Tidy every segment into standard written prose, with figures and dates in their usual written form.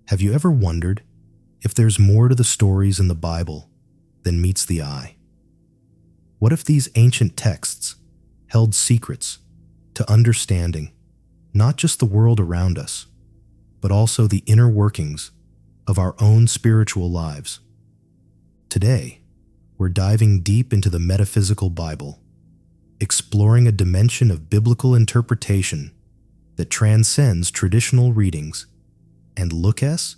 Have you ever wondered if there's more to the stories in the Bible than meets the eye? What if these ancient texts held secrets to understanding not just the world around us, but also the inner workings of our own spiritual lives? Today, we're diving deep into the Metaphysical Bible, exploring a dimension of biblical interpretation that transcends traditional readings and look us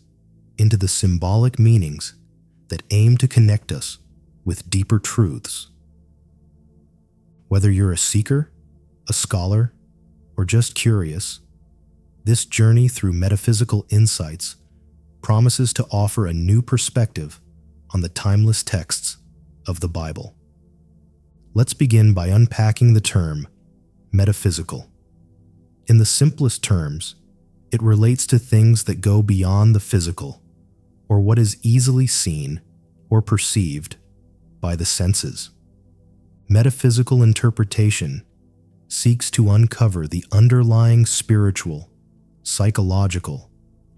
into the symbolic meanings that aim to connect us with deeper truths. Whether you're a seeker, a scholar, or just curious, this journey through metaphysical insights promises to offer a new perspective on the timeless texts of the Bible. Let's begin by unpacking the term metaphysical. In the simplest terms, it relates to things that go beyond the physical, or what is easily seen or perceived by the senses. Metaphysical interpretation seeks to uncover the underlying spiritual, psychological,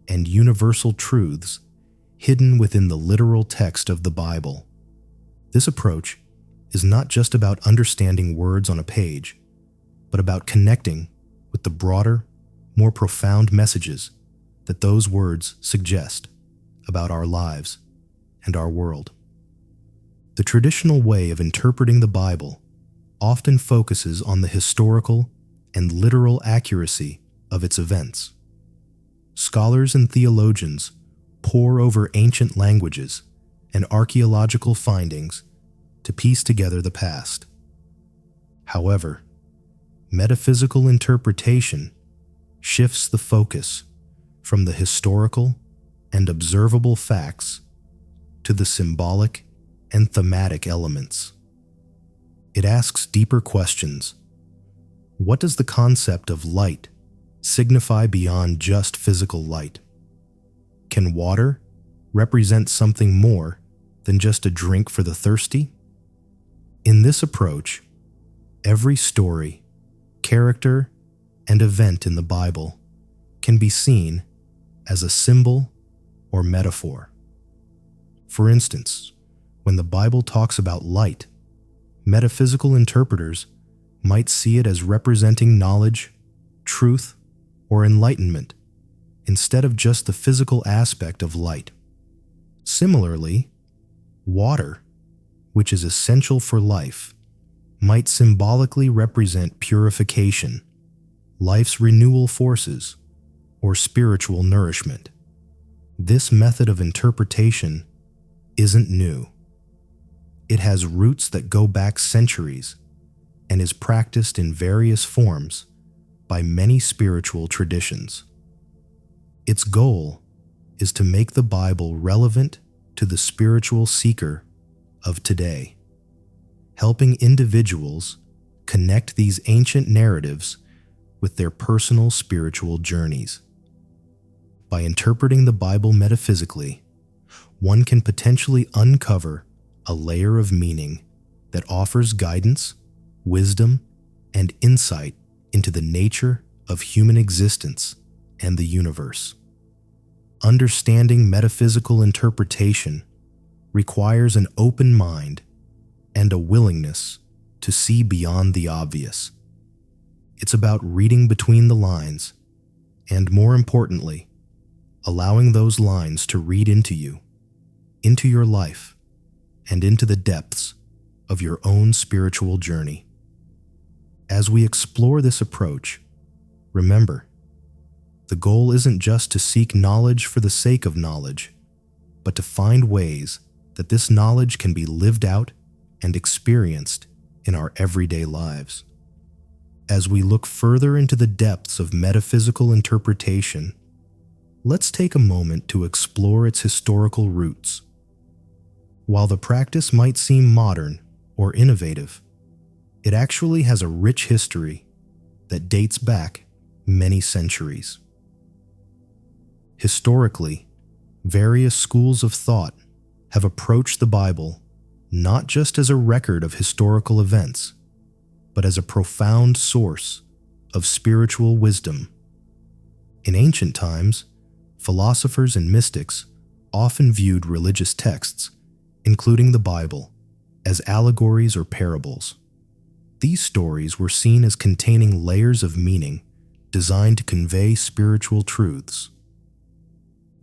and universal truths hidden within the literal text of the Bible. This approach is not just about understanding words on a page, but about connecting with the broader, more profound messages that those words suggest about our lives and our world. The traditional way of interpreting the Bible often focuses on the historical and literal accuracy of its events. Scholars and theologians pore over ancient languages and archaeological findings to piece together the past. However, metaphysical interpretation shifts the focus from the historical and observable facts to the symbolic and thematic elements. It asks deeper questions. What does the concept of light signify beyond just physical light? Can water represent something more than just a drink for the thirsty? In this approach, every story, character, and event in the Bible can be seen as a symbol or metaphor. For instance, when the Bible talks about light, metaphysical interpreters might see it as representing knowledge, truth, or enlightenment, instead of just the physical aspect of light. Similarly, water, which is essential for life, might symbolically represent purification, life's renewal forces, or spiritual nourishment. This method of interpretation isn't new. It has roots that go back centuries and is practiced in various forms by many spiritual traditions. Its goal is to make the Bible relevant to the spiritual seeker of today, helping individuals connect these ancient narratives with their personal spiritual journeys. By interpreting the Bible metaphysically, one can potentially uncover a layer of meaning that offers guidance, wisdom, and insight into the nature of human existence and the universe. Understanding metaphysical interpretation requires an open mind and a willingness to see beyond the obvious. It's about reading between the lines and, more importantly, allowing those lines to read into you, into your life, and into the depths of your own spiritual journey. As we explore this approach, remember, the goal isn't just to seek knowledge for the sake of knowledge, but to find ways that this knowledge can be lived out and experienced in our everyday lives. As we look further into the depths of metaphysical interpretation, let's take a moment to explore its historical roots. While the practice might seem modern or innovative, it actually has a rich history that dates back many centuries. Historically, various schools of thought have approached the Bible not just as a record of historical events, but as a profound source of spiritual wisdom. In ancient times, Philosophers and mystics often viewed religious texts, including the Bible, as allegories or parables. These stories were seen as containing layers of meaning designed to convey spiritual truths.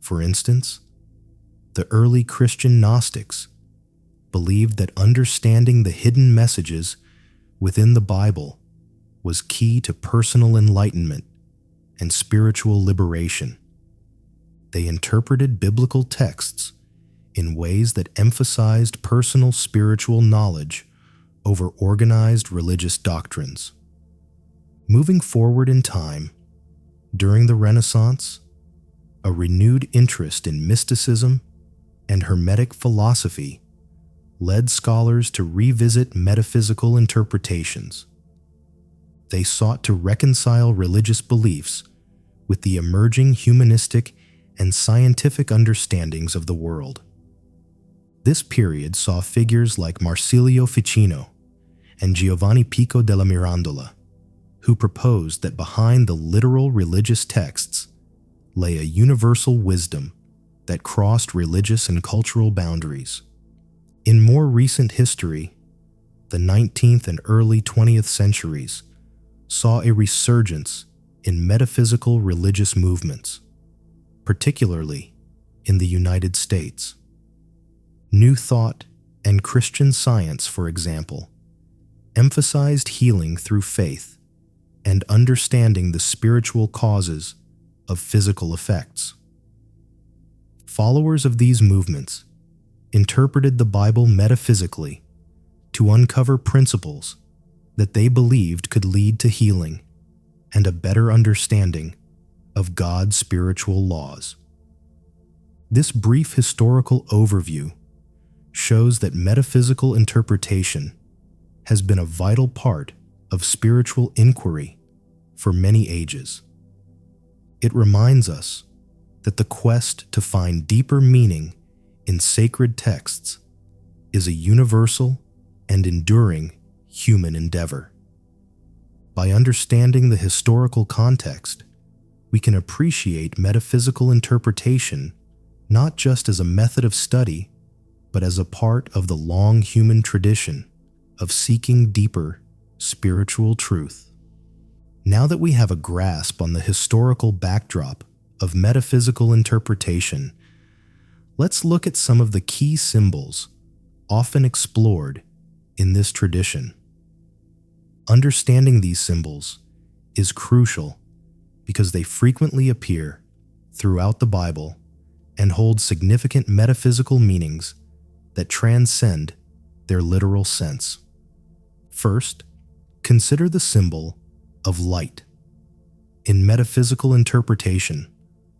For instance, the early Christian Gnostics believed that understanding the hidden messages within the Bible was key to personal enlightenment and spiritual liberation. They interpreted biblical texts in ways that emphasized personal spiritual knowledge over organized religious doctrines. Moving forward in time, during the Renaissance, a renewed interest in mysticism and Hermetic philosophy led scholars to revisit metaphysical interpretations. They sought to reconcile religious beliefs with the emerging humanistic and scientific understandings of the world. This period saw figures like Marsilio Ficino and Giovanni Pico della Mirandola, who proposed that behind the literal religious texts lay a universal wisdom that crossed religious and cultural boundaries. In more recent history, the 19th and early 20th centuries saw a resurgence in metaphysical religious movements, particularly in the United States. New Thought and Christian Science, for example, emphasized healing through faith and understanding the spiritual causes of physical effects. Followers of these movements interpreted the Bible metaphysically to uncover principles that they believed could lead to healing and a better understanding of God's spiritual laws. This brief historical overview shows that metaphysical interpretation has been a vital part of spiritual inquiry for many ages. It reminds us that the quest to find deeper meaning in sacred texts is a universal and enduring human endeavor. By understanding the historical context, we can appreciate metaphysical interpretation not just as a method of study, but as a part of the long human tradition of seeking deeper spiritual truth. Now that we have a grasp on the historical backdrop of metaphysical interpretation, let's look at some of the key symbols often explored in this tradition. Understanding these symbols is crucial because they frequently appear throughout the Bible and hold significant metaphysical meanings that transcend their literal sense. First, consider the symbol of light. In metaphysical interpretation,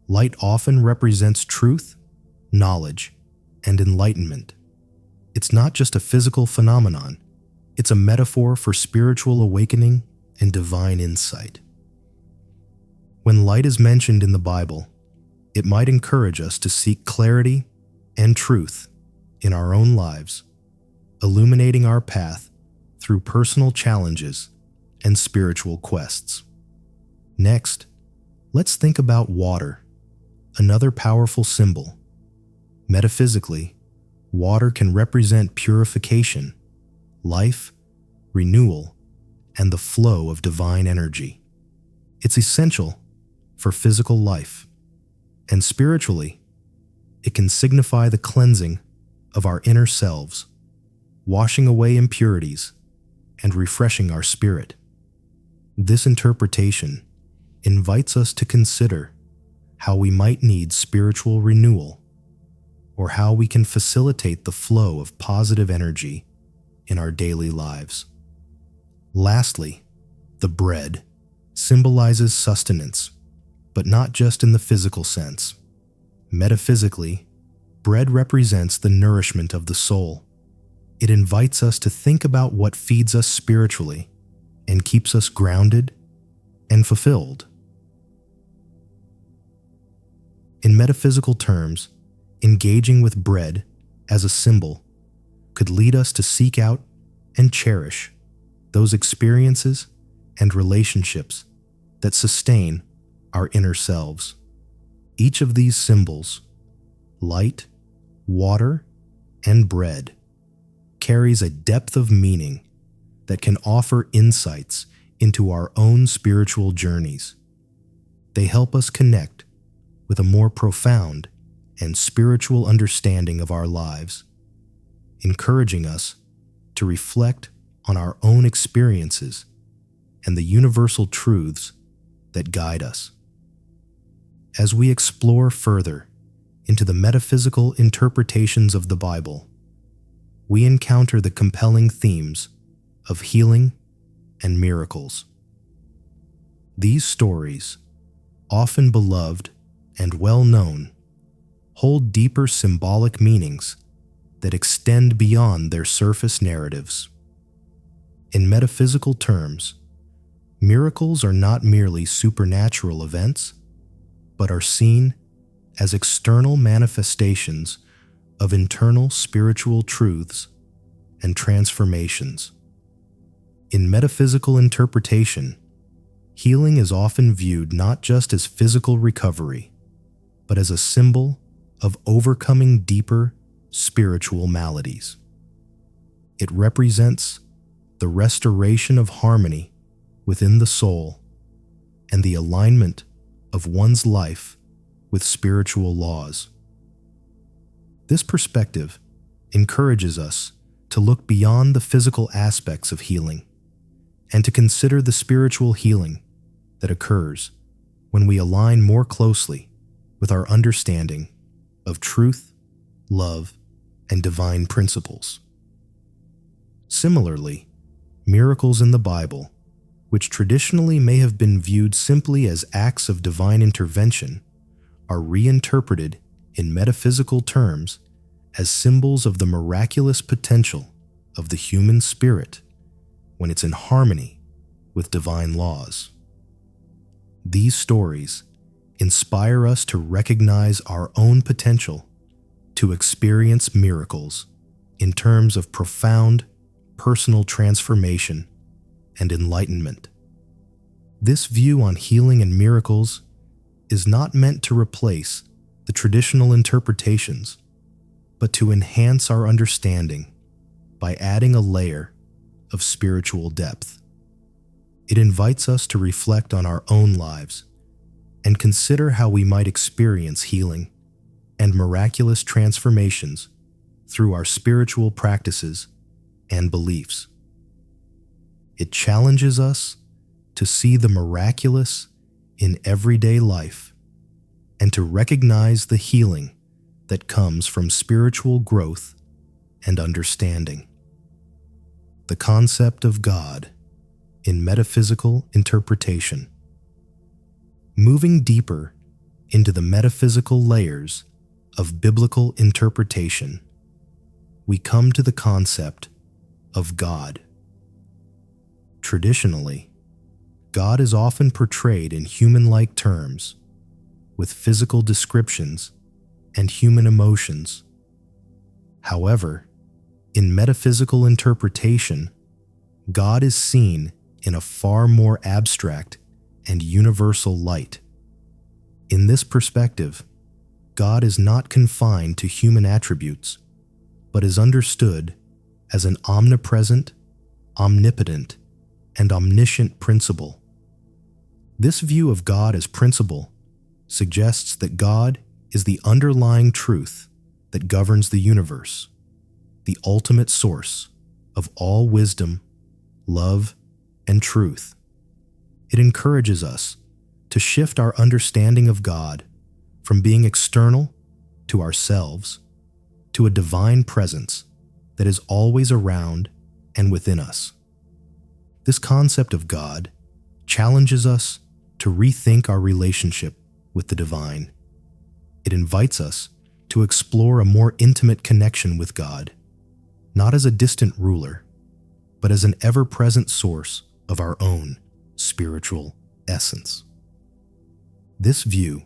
light often represents truth, knowledge, and enlightenment. It's not just a physical phenomenon, it's a metaphor for spiritual awakening and divine insight. When light is mentioned in the Bible, it might encourage us to seek clarity and truth in our own lives, illuminating our path through personal challenges and spiritual quests. Next, let's think about water, another powerful symbol. Metaphysically, water can represent purification, life, renewal, and the flow of divine energy. It's essential for physical life, and spiritually, it can signify the cleansing of our inner selves, washing away impurities and refreshing our spirit. This interpretation invites us to consider how we might need spiritual renewal, or how we can facilitate the flow of positive energy in our daily lives. Lastly, the bread symbolizes sustenance, but not just in the physical sense. Metaphysically, bread represents the nourishment of the soul. It invites us to think about what feeds us spiritually and keeps us grounded and fulfilled. In metaphysical terms, engaging with bread as a symbol could lead us to seek out and cherish those experiences and relationships that sustain our inner selves. Each of these symbols, light, water, and bread, carries a depth of meaning that can offer insights into our own spiritual journeys. They help us connect with a more profound and spiritual understanding of our lives, encouraging us to reflect on our own experiences and the universal truths that guide us. As we explore further into the metaphysical interpretations of the Bible, we encounter the compelling themes of healing and miracles. These stories, often beloved and well known, hold deeper symbolic meanings that extend beyond their surface narratives. In metaphysical terms, miracles are not merely supernatural events, but are seen as external manifestations of internal spiritual truths and transformations. In metaphysical interpretation, healing is often viewed not just as physical recovery, but as a symbol of overcoming deeper spiritual maladies. It represents the restoration of harmony within the soul and the alignment of one's life with spiritual laws. This perspective encourages us to look beyond the physical aspects of healing and to consider the spiritual healing that occurs when we align more closely with our understanding of truth, love, and divine principles. Similarly, miracles in the Bible, which traditionally may have been viewed simply as acts of divine intervention, are reinterpreted in metaphysical terms as symbols of the miraculous potential of the human spirit when it's in harmony with divine laws. These stories inspire us to recognize our own potential to experience miracles in terms of profound personal transformation and enlightenment. This view on healing and miracles is not meant to replace the traditional interpretations, but to enhance our understanding by adding a layer of spiritual depth. It invites us to reflect on our own lives and consider how we might experience healing and miraculous transformations through our spiritual practices and beliefs. It challenges us to see the miraculous in everyday life and to recognize the healing that comes from spiritual growth and understanding. The concept of God in metaphysical interpretation. Moving deeper into the metaphysical layers of biblical interpretation, we come to the concept of God. Traditionally, God is often portrayed in human-like terms, with physical descriptions and human emotions. However, in metaphysical interpretation, God is seen in a far more abstract and universal light. In this perspective, God is not confined to human attributes, but is understood as an omnipresent, omnipotent, and omniscient principle. This view of God as principle suggests that God is the underlying truth that governs the universe, the ultimate source of all wisdom, love, and truth. It encourages us to shift our understanding of God from being external to ourselves to a divine presence that is always around and within us. This concept of God challenges us to rethink our relationship with the divine. It invites us to explore a more intimate connection with God, not as a distant ruler, but as an ever-present source of our own spiritual essence. This view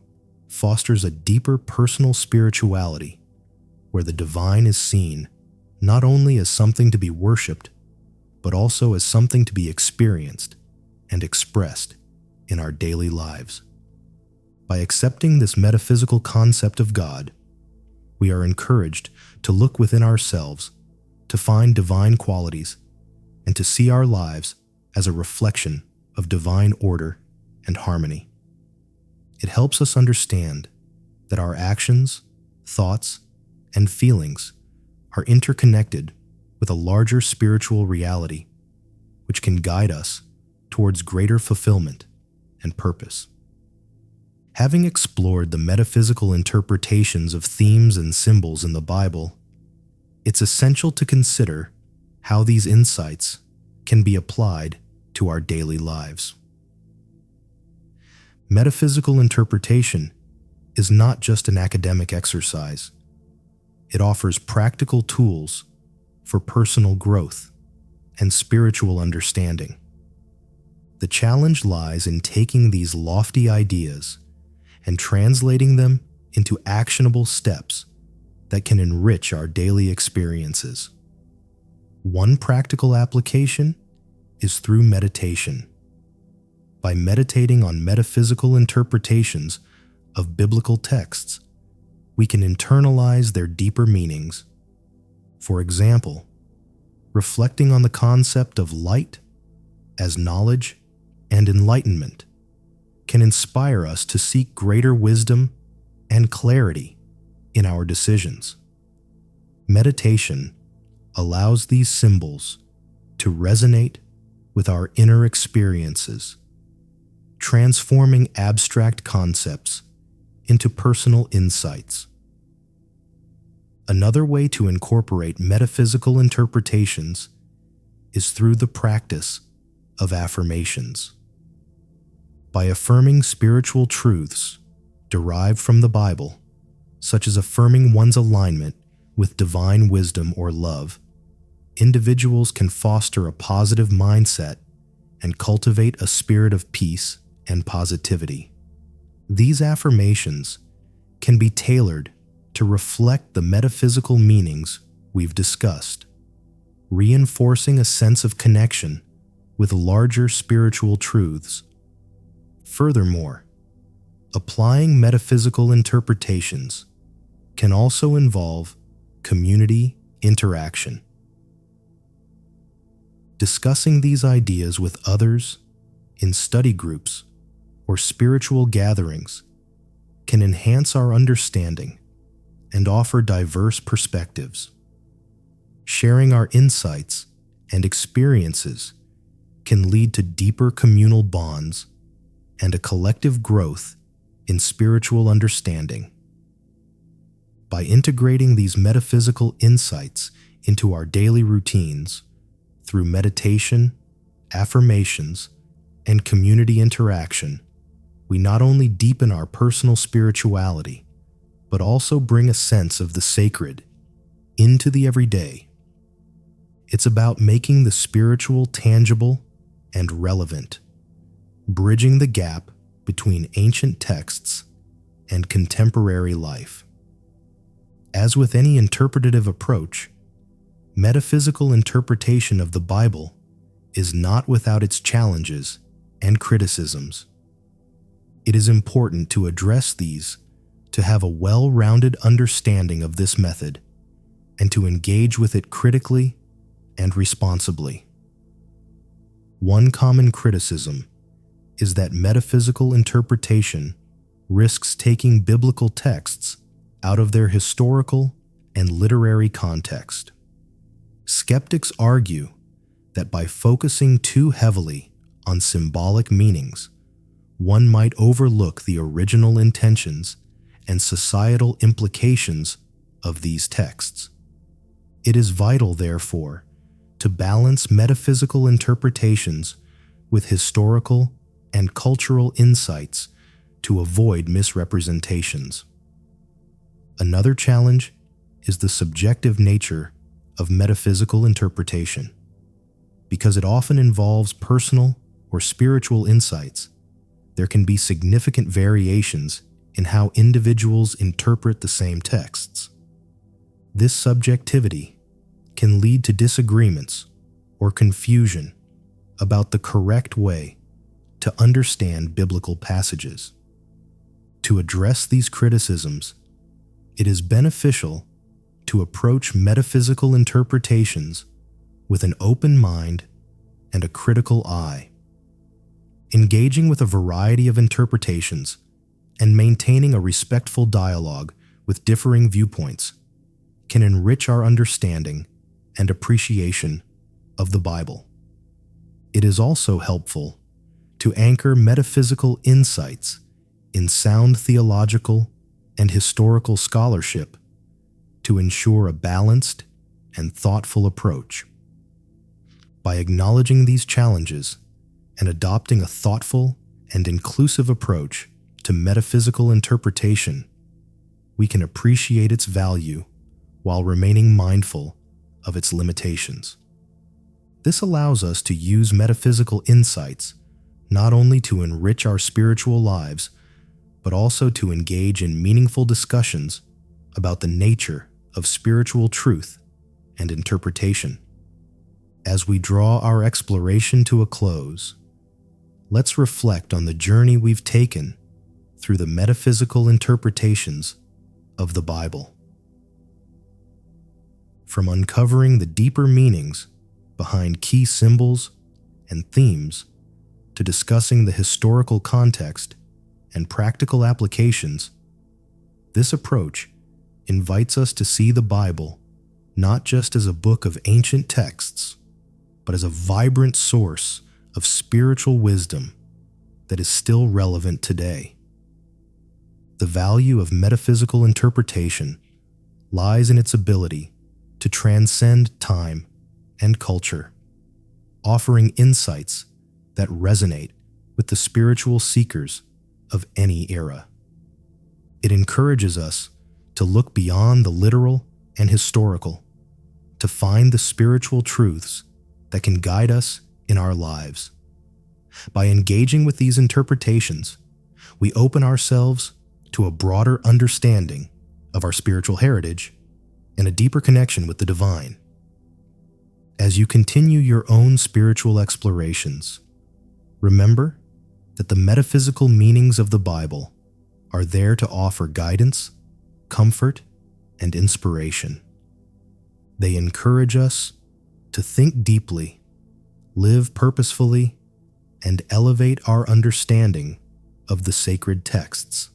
fosters a deeper personal spirituality where the divine is seen not only as something to be worshipped, but also as something to be experienced and expressed in our daily lives. By accepting this metaphysical concept of God, we are encouraged to look within ourselves, to find divine qualities, and to see our lives as a reflection of divine order and harmony. It helps us understand that our actions, thoughts, and feelings are interconnected with a larger spiritual reality, which can guide us towards greater fulfillment and purpose. Having explored the metaphysical interpretations of themes and symbols in the Bible, it's essential to consider how these insights can be applied to our daily lives. Metaphysical interpretation is not just an academic exercise. It offers practical tools for personal growth and spiritual understanding. The challenge lies in taking these lofty ideas and translating them into actionable steps that can enrich our daily experiences. One practical application is through meditation. By meditating on metaphysical interpretations of biblical texts, we can internalize their deeper meanings. For example, reflecting on the concept of light as knowledge and enlightenment can inspire us to seek greater wisdom and clarity in our decisions. Meditation allows these symbols to resonate with our inner experiences, transforming abstract concepts into personal insights. Another way to incorporate metaphysical interpretations is through the practice of affirmations. By affirming spiritual truths derived from the Bible, such as affirming one's alignment with divine wisdom or love, individuals can foster a positive mindset and cultivate a spirit of peace and positivity. These affirmations can be tailored to reflect the metaphysical meanings we've discussed, reinforcing a sense of connection with larger spiritual truths. Furthermore, applying metaphysical interpretations can also involve community interaction. Discussing these ideas with others in study groups or spiritual gatherings can enhance our understanding and offer diverse perspectives. Sharing our insights and experiences can lead to deeper communal bonds and a collective growth in spiritual understanding. By integrating these metaphysical insights into our daily routines through meditation, affirmations, and community interaction, we not only deepen our personal spirituality, but also bring a sense of the sacred into the everyday. It's about making the spiritual tangible and relevant, bridging the gap between ancient texts and contemporary life. As with any interpretative approach, metaphysical interpretation of the Bible is not without its challenges and criticisms. It is important to address these to have a well-rounded understanding of this method and to engage with it critically and responsibly. One common criticism is that metaphysical interpretation risks taking biblical texts out of their historical and literary context. Skeptics argue that by focusing too heavily on symbolic meanings, one might overlook the original intentions and societal implications of these texts. It is vital, therefore, to balance metaphysical interpretations with historical and cultural insights to avoid misrepresentations. Another challenge is the subjective nature of metaphysical interpretation. Because it often involves personal or spiritual insights, there can be significant variations in how individuals interpret the same texts. This subjectivity can lead to disagreements or confusion about the correct way to understand biblical passages. To address these criticisms, it is beneficial to approach metaphysical interpretations with an open mind and a critical eye. Engaging with a variety of interpretations and maintaining a respectful dialogue with differing viewpoints can enrich our understanding and appreciation of the Bible. It is also helpful to anchor metaphysical insights in sound theological and historical scholarship to ensure a balanced and thoughtful approach. By acknowledging these challenges and adopting a thoughtful and inclusive approach to metaphysical interpretation, we can appreciate its value while remaining mindful of its limitations. This allows us to use metaphysical insights not only to enrich our spiritual lives, but also to engage in meaningful discussions about the nature of spiritual truth and interpretation. As we draw our exploration to a close, let's reflect on the journey we've taken through the metaphysical interpretations of the Bible. From uncovering the deeper meanings behind key symbols and themes to discussing the historical context and practical applications, this approach invites us to see the Bible not just as a book of ancient texts, but as a vibrant source of spiritual wisdom that is still relevant today. The value of metaphysical interpretation lies in its ability to transcend time and culture, offering insights that resonate with the spiritual seekers of any era. It encourages us to look beyond the literal and historical, to find the spiritual truths that can guide us in our lives. By engaging with these interpretations, we open ourselves to a broader understanding of our spiritual heritage and a deeper connection with the divine. As you continue your own spiritual explorations, remember that the metaphysical meanings of the Bible are there to offer guidance, comfort, and inspiration. They encourage us to think deeply, live purposefully, and elevate our understanding of the sacred texts.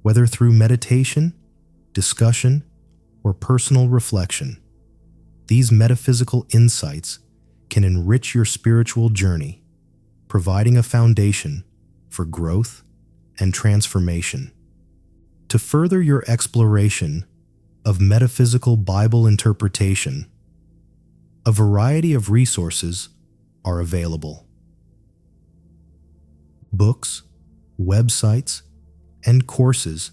Whether through meditation, discussion, or personal reflection, these metaphysical insights can enrich your spiritual journey, providing a foundation for growth and transformation. To further your exploration of metaphysical Bible interpretation, a variety of resources are available. Books, websites, and courses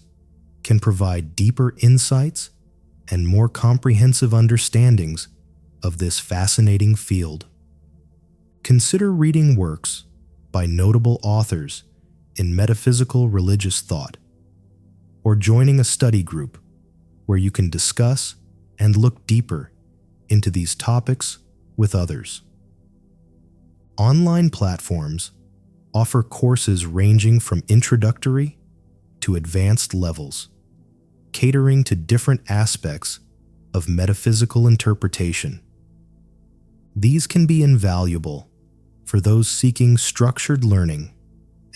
can provide deeper insights and more comprehensive understandings of this fascinating field. Consider reading works by notable authors in metaphysical religious thought, or joining a study group where you can discuss and look deeper into these topics with others. Online platforms offer courses ranging from introductory to advanced levels, catering to different aspects of metaphysical interpretation. These can be invaluable for those seeking structured learning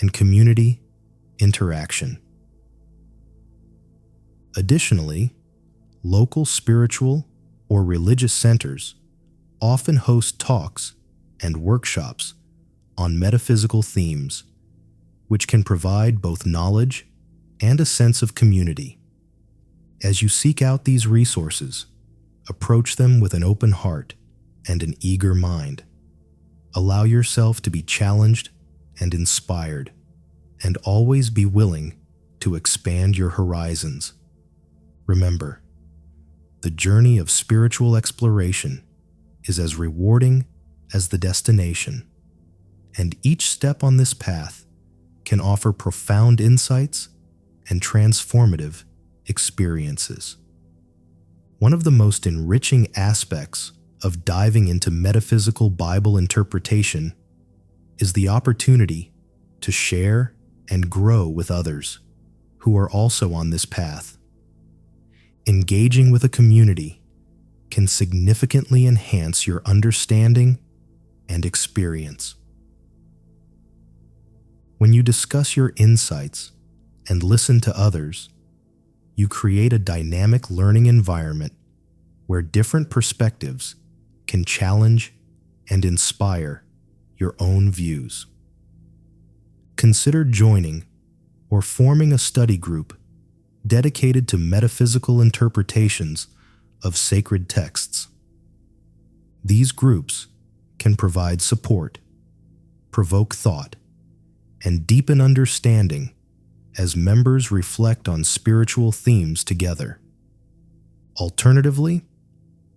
and community interaction. Additionally, local spiritual or religious centers often host talks and workshops on metaphysical themes, which can provide both knowledge and a sense of community. As you seek out these resources, approach them with an open heart and an eager mind. Allow yourself to be challenged and inspired, and always be willing to expand your horizons. Remember, the journey of spiritual exploration is as rewarding as the destination, and each step on this path can offer profound insights and transformative experiences. One of the most enriching aspects of diving into metaphysical Bible interpretation is the opportunity to share and grow with others. who are also on this path. Engaging with a community can significantly enhance your understanding and experience. When you discuss your insights and listen to others, you create a dynamic learning environment where different perspectives can challenge and inspire your own views. Consider joining or forming a study group dedicated to metaphysical interpretations of sacred texts. These groups can provide support, provoke thought, and deepen understanding as members reflect on spiritual themes together. Alternatively,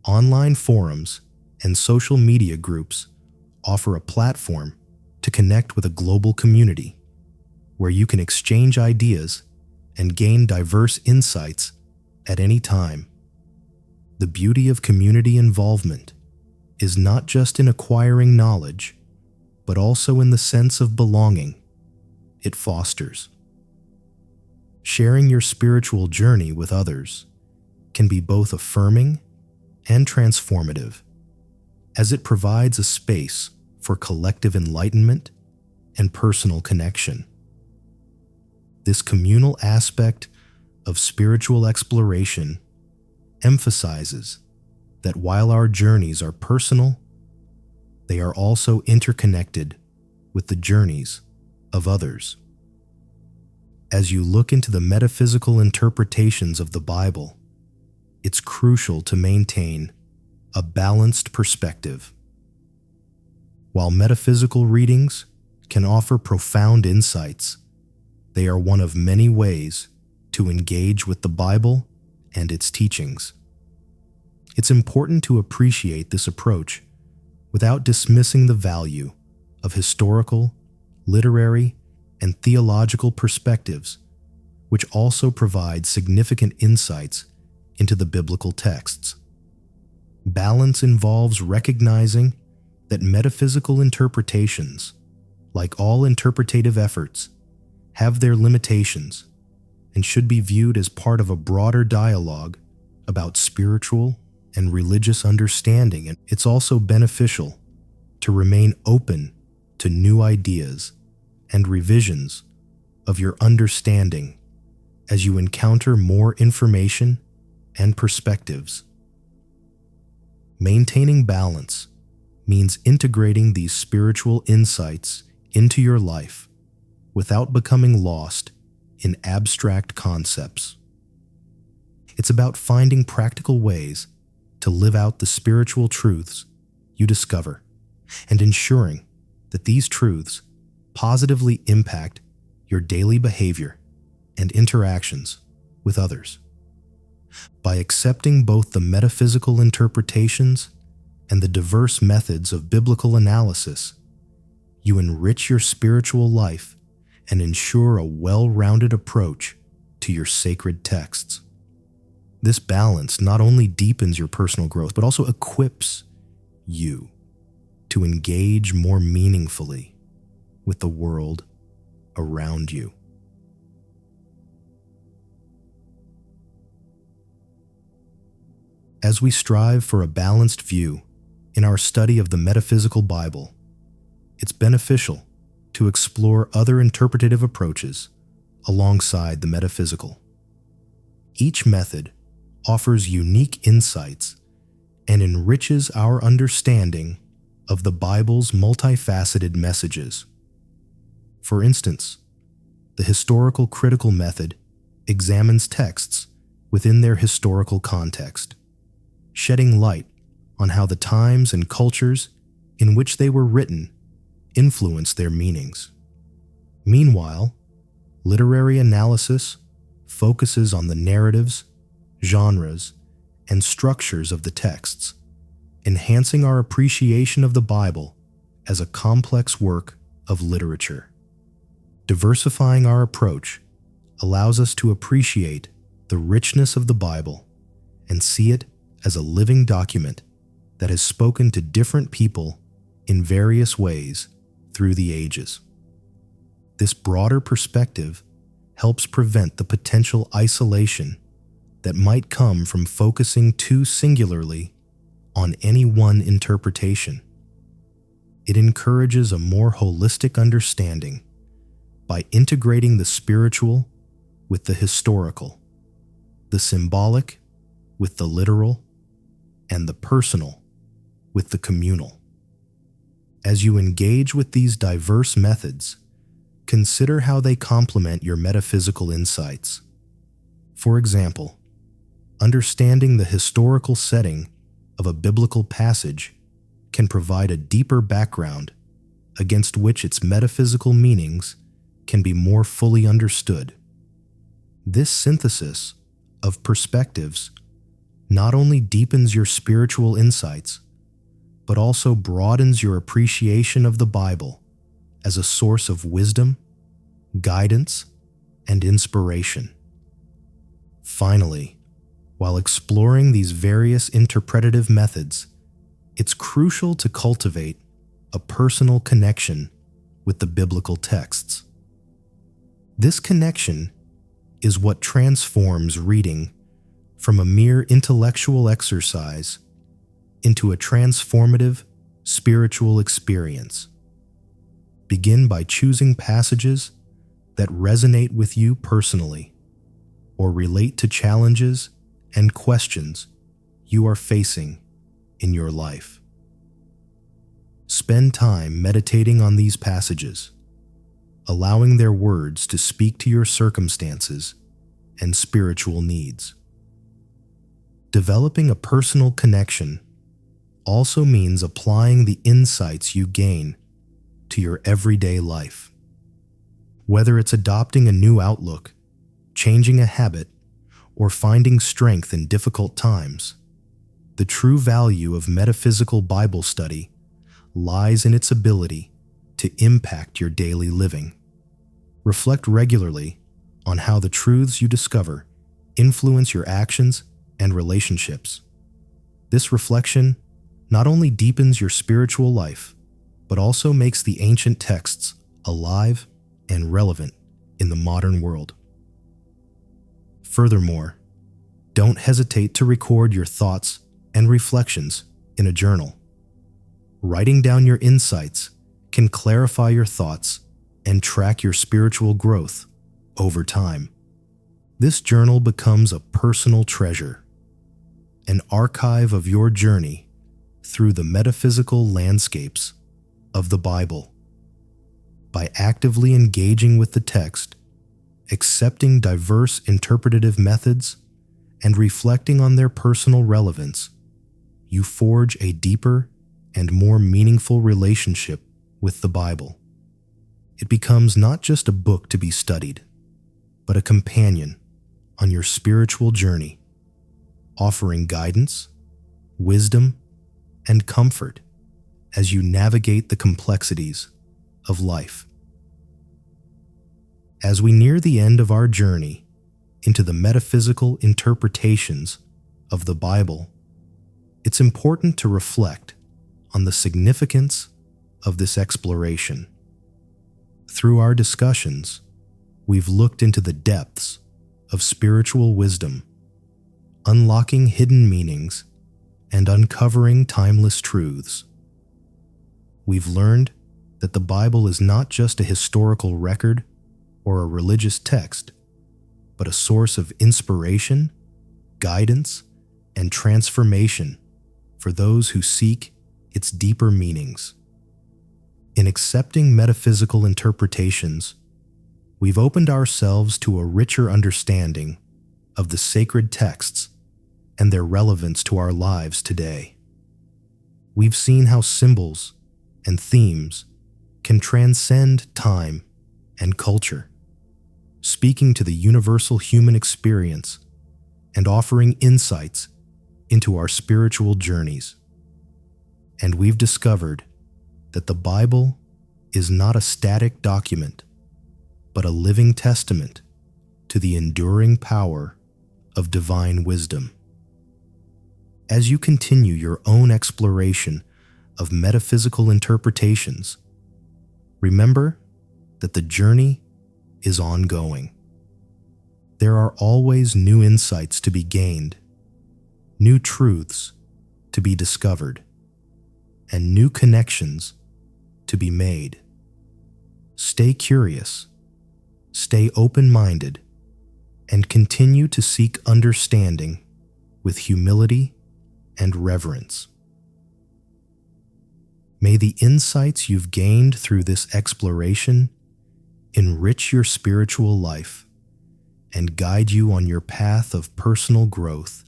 online forums and social media groups offer a platform to connect with a global community where you can exchange ideas and gain diverse insights at any time. The beauty of community involvement is not just in acquiring knowledge, but also in the sense of belonging it fosters. Sharing your spiritual journey with others can be both affirming and transformative, as it provides a space for collective enlightenment and personal connection. This communal aspect of spiritual exploration emphasizes that while our journeys are personal, they are also interconnected with the journeys of others. As you look into the metaphysical interpretations of the Bible, it's crucial to maintain a balanced perspective. While metaphysical readings can offer profound insights, they are one of many ways to engage with the Bible and its teachings. It's important to appreciate this approach without dismissing the value of historical, literary, and theological perspectives, which also provide significant insights into the biblical texts. Balance involves recognizing that metaphysical interpretations, like all interpretative efforts, have their limitations and should be viewed as part of a broader dialogue about spiritual and religious understanding. And it's also beneficial to remain open to new ideas and revisions of your understanding as you encounter more information and perspectives. Maintaining balance means integrating these spiritual insights into your life without becoming lost in abstract concepts. It's about finding practical ways to live out the spiritual truths you discover and ensuring that these truths positively impact your daily behavior and interactions with others. By accepting both the metaphysical interpretations and the diverse methods of biblical analysis, you enrich your spiritual life and ensure a well-rounded approach to your sacred texts. This balance not only deepens your personal growth, but also equips you to engage more meaningfully with the world around you. As we strive for a balanced view in our study of the Metaphysical Bible, it's beneficial to explore other interpretative approaches alongside the metaphysical. Each method offers unique insights and enriches our understanding of the Bible's multifaceted messages. For instance, the historical critical method examines texts within their historical context, shedding light on how the times and cultures in which they were written influence their meanings. Meanwhile, literary analysis focuses on the narratives, genres, and structures of the texts, enhancing our appreciation of the Bible as a complex work of literature. Diversifying our approach allows us to appreciate the richness of the Bible and see it as a living document that has spoken to different people in various ways through the ages. This broader perspective helps prevent the potential isolation that might come from focusing too singularly on any one interpretation. It encourages a more holistic understanding by integrating the spiritual with the historical, the symbolic with the literal, and the personal with the communal. As you engage with these diverse methods, consider how they complement your metaphysical insights. For example, understanding the historical setting of a biblical passage can provide a deeper background against which its metaphysical meanings can be more fully understood. This synthesis of perspectives not only deepens your spiritual insights, but also broadens your appreciation of the Bible as a source of wisdom, guidance, and inspiration. Finally, while exploring these various interpretative methods, it's crucial to cultivate a personal connection with the biblical texts. This connection is what transforms reading from a mere intellectual exercise into a transformative spiritual experience. Begin by choosing passages that resonate with you personally or relate to challenges and questions you are facing in your life. Spend time meditating on these passages, allowing their words to speak to your circumstances and spiritual needs. Developing a personal connection also means applying the insights you gain to your everyday life. Whether it's adopting a new outlook, changing a habit, or finding strength in difficult times, the true value of metaphysical Bible study lies in its ability to impact your daily living. Reflect regularly on how the truths you discover influence your actions and relationships. This reflection not only deepens your spiritual life, but also makes the ancient texts alive and relevant in the modern world. Furthermore, don't hesitate to record your thoughts and reflections in a journal. Writing down your insights can clarify your thoughts and track your spiritual growth over time. This journal becomes a personal treasure, an archive of your journey through the metaphysical landscapes of the Bible. By actively engaging with the text, accepting diverse interpretative methods, and reflecting on their personal relevance, you forge a deeper and more meaningful relationship with the Bible. It becomes not just a book to be studied, but a companion on your spiritual journey, offering guidance, wisdom, and comfort as you navigate the complexities of life. As we near the end of our journey into the metaphysical interpretations of the Bible, it's important to reflect on the significance of this exploration. Through our discussions, we've looked into the depths of spiritual wisdom, unlocking hidden meanings and uncovering timeless truths. We've learned that the Bible is not just a historical record or a religious text, but a source of inspiration, guidance, and transformation for those who seek its deeper meanings. In accepting metaphysical interpretations, we've opened ourselves to a richer understanding of the sacred texts and their relevance to our lives today. We've seen how symbols and themes can transcend time and culture, speaking to the universal human experience and offering insights into our spiritual journeys. And we've discovered that the Bible is not a static document, but a living testament to the enduring power of divine wisdom. As you continue your own exploration of metaphysical interpretations, remember that the journey is ongoing. There are always new insights to be gained, new truths to be discovered, and new connections to be made. Stay curious, stay open-minded, and continue to seek understanding with humility and reverence. May the insights you've gained through this exploration enrich your spiritual life and guide you on your path of personal growth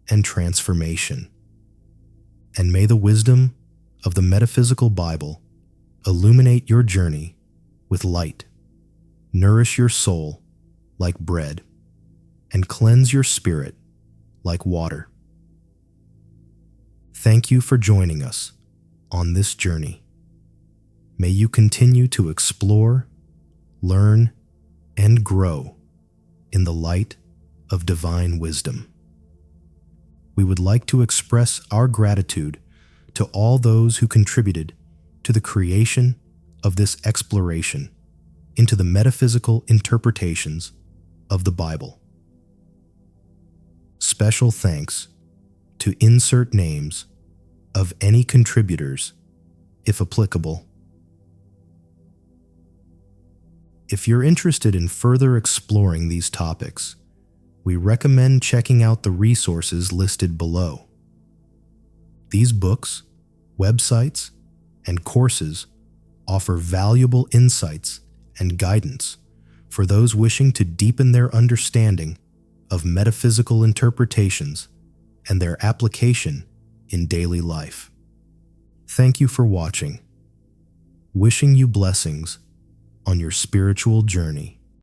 and transformation. And may the wisdom of the Metaphysical Bible illuminate your journey with light, nourish your soul like bread, and cleanse your spirit like water. Thank you for joining us on this journey. May you continue to explore, learn, and grow in the light of divine wisdom. We would like to express our gratitude to all those who contributed to the creation of this exploration into the metaphysical interpretations of the Bible. Special thanks to insert names of any contributors, if applicable. If you're interested in further exploring these topics, we recommend checking out the resources listed below. These books, websites, and courses offer valuable insights and guidance for those wishing to deepen their understanding of metaphysical interpretations and their application in daily life. Thank you for watching. Wishing you blessings on your spiritual journey.